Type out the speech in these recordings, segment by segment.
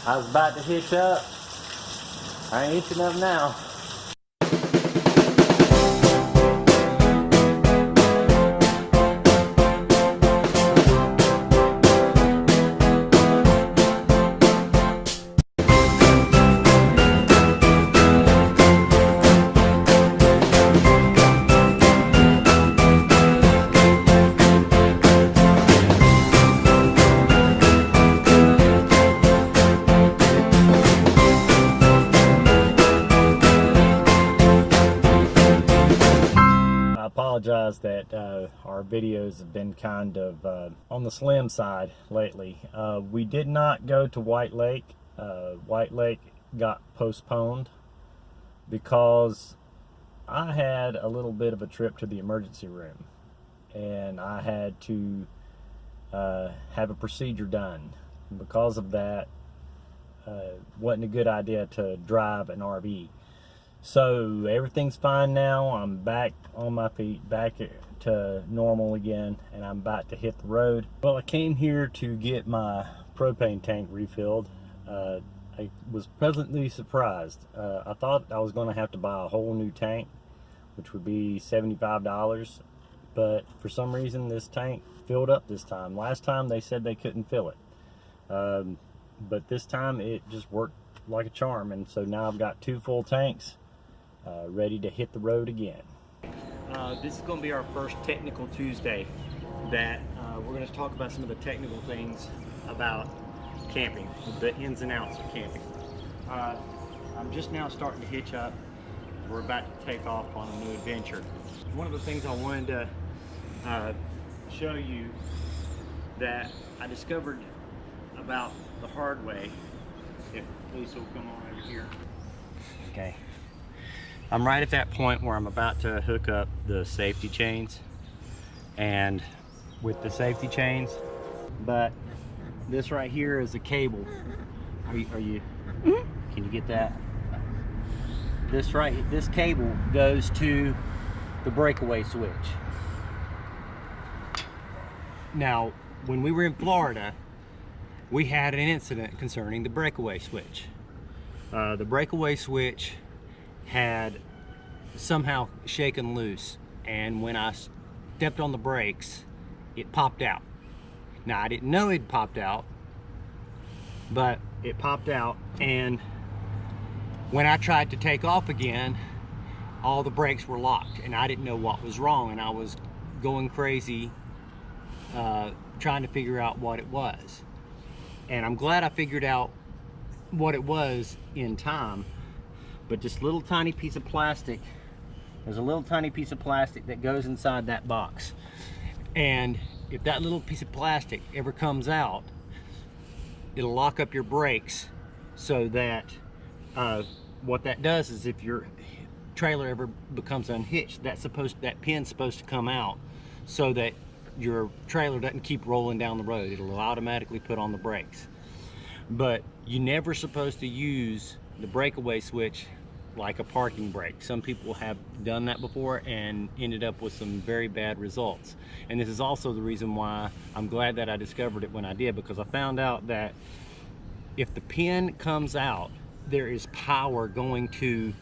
I was about to hitch up. I ain't hitching up now. Apologize that our videos have been kind of on the slim side lately. We did not go to White Lake. White Lake got postponed because I had a little bit of a trip to the emergency room and I had to have a procedure done. And because of that, wasn't a good idea to drive an RV. So everything's fine now. I'm back on my feet, back to normal again, and I'm about to hit the road. Well, I came here to get my propane tank refilled. I was pleasantly surprised. I thought I was going to have to buy a whole new tank, which would be $75, but for some reason this tank filled up this time. Last time they said they couldn't fill it, but this time it just worked like a charm, and so now I've got 2 full tanks ready to hit the road again. This is going to be our first Technical Tuesday that we're going to talk about some of the technical things about camping, the ins and outs of camping. I'm just now starting to hitch up. We're about to take off on a new adventure. One of the things I wanted to show you that I discovered about the hard way, if Lisa will come on over here. Okay. I'm right at that point where I'm about to hook up the safety chains, and with the safety chains, but this right here is a cable. Are you can you get that? This cable goes to the breakaway switch. Now, when we were in Florida, we had an incident concerning the breakaway switch. The breakaway switch had somehow shaken loose, and when I stepped on the brakes, it popped out. Now, I didn't know it popped out, but it popped out, and when I tried to take off again, all the brakes were locked, and I didn't know what was wrong, and I was going crazy trying to figure out what it was. And I'm glad I figured out what it was in time. But this little tiny piece of plastic, there's a little tiny piece of plastic that goes inside that box. And if that little piece of plastic ever comes out, it'll lock up your brakes, so that what that does is if your trailer ever becomes unhitched, that pin's supposed to come out so that your trailer doesn't keep rolling down the road. It'll automatically put on the brakes. But you're never supposed to use the breakaway switch like a parking brake. Some people have done that before and ended up with some very bad results. And this is also the reason why I'm glad that I discovered it when I did, because I found out that if the pin comes out, there is power going to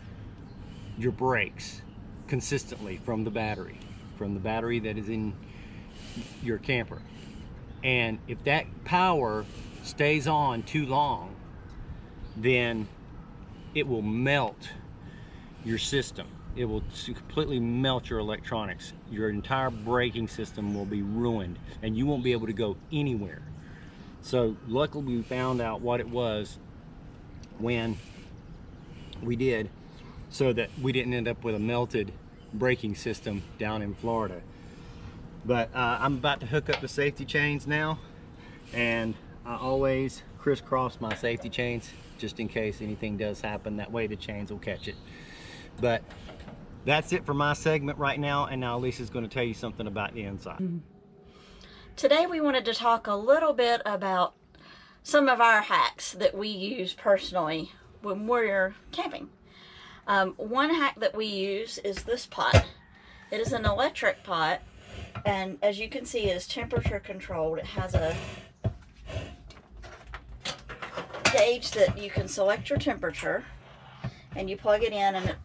your brakes consistently from the battery that is in your camper. And if that power stays on too long, then it will melt your system. It will completely melt your electronics. Your entire braking system will be ruined, and you won't be able to go anywhere. So luckily we found out what it was when we did, so that we didn't end up with a melted braking system down in Florida. But I'm about to hook up the safety chains now, and I always crisscross my safety chains just in case anything does happen. That way the chains will catch it. But that's it for my segment right now, and now Lisa's going to tell you something about the inside. Today we wanted to talk a little bit about some of our hacks that we use personally when we're camping. One hack that we use is this pot. It is an electric pot, and as you can see, it is temperature controlled. It has a gauge that you can select your temperature, and you plug it in, and it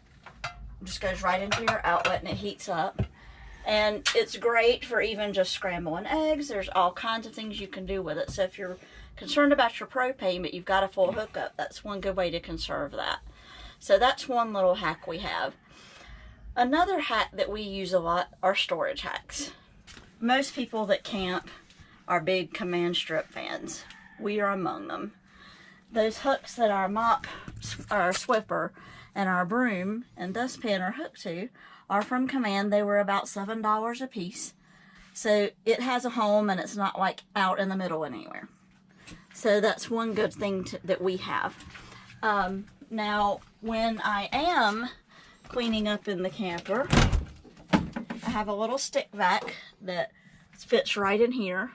just goes right into your outlet, and it heats up. And it's great for even just scrambling eggs. There's all kinds of things you can do with it. So if you're concerned about your propane, but you've got a full hookup, that's one good way to conserve that. So that's one little hack we have. Another hack that we use a lot are storage hacks. Most people that camp are big command strip fans. We are among them. Those hooks that our mop, our swipper, and our broom and dustpan are hooked to are from Command. They were about $7 a piece. So it has a home and it's not like out in the middle anywhere. So that's one good thing that we have. Now, when I am cleaning up in the camper, I have a little stick vac that fits right in here.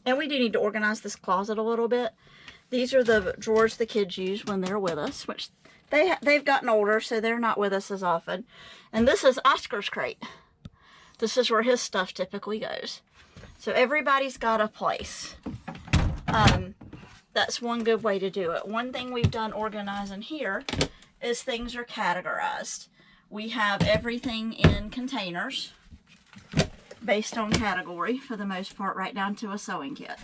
And we do need to organize this closet a little bit. These are the drawers the kids use when they're with us, which they've gotten older, so they're not with us as often. And this is Oscar's crate. This is where his stuff typically goes. So everybody's got a place. That's one good way to do it. One thing we've done organizing here is things are categorized. We have everything in containers based on category for the most part, right down to a sewing kit.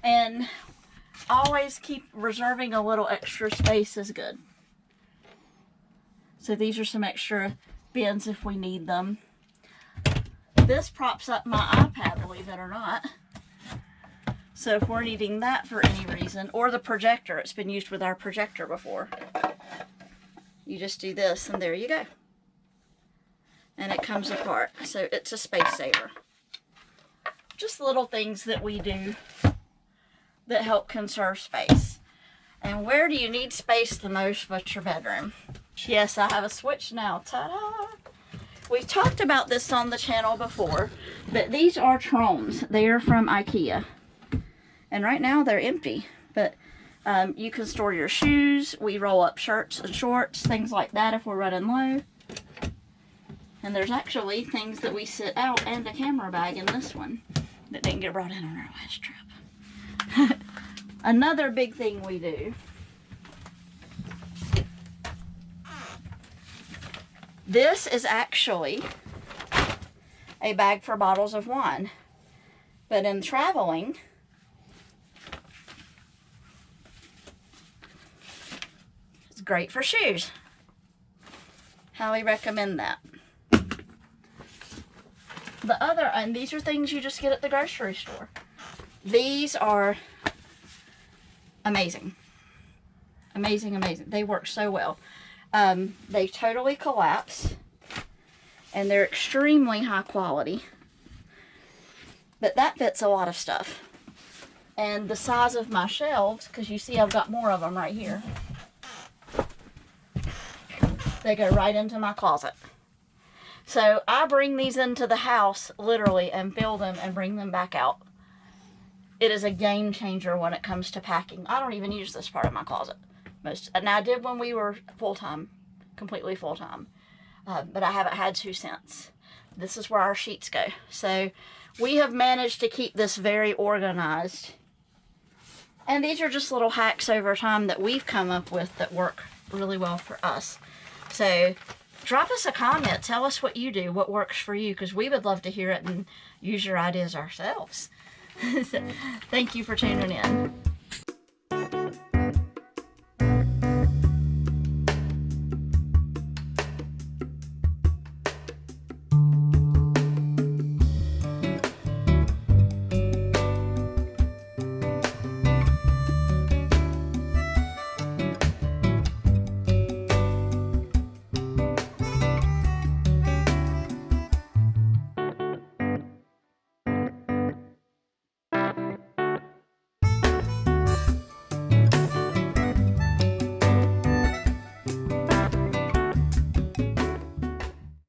And always keep reserving a little extra space is good. So these are some extra bins if we need them. This props up my iPad, believe it or not. So if we're needing that for any reason, or the projector, it's been used with our projector before. You just do this and there you go. And it comes apart. So it's a space saver. Just little things that we do that help conserve space. And where do you need space the most but your bedroom? Yes, I have a switch now. Ta-da! We've talked about this on the channel before, but these are Trones. They are from IKEA. And right now they're empty, but you can store your shoes. We roll up shirts and shorts, things like that if we're running low. And there's actually things that we sit out and a camera bag in this one that didn't get brought in on our last trip. Another big thing we do, this is actually a bag for bottles of wine, but in traveling, it's great for shoes. Highly recommend that. The other, and these are things you just get at the grocery store. These are amazing. Amazing, amazing. They work so well. They totally collapse. And they're extremely high quality. But that fits a lot of stuff. And the size of my shelves, because you see I've got more of them right here. They go right into my closet. So I bring these into the house literally and fill them and bring them back out. It is a game changer when it comes to packing. I don't even use this part of my closet. And I did when we were full-time, completely full-time. But I haven't had to since. This is where our sheets go. So we have managed to keep this very organized. And these are just little hacks over time that we've come up with that work really well for us. So drop us a comment. Tell us what you do, what works for you, because we would love to hear it and use your ideas ourselves. So, thank you for tuning in.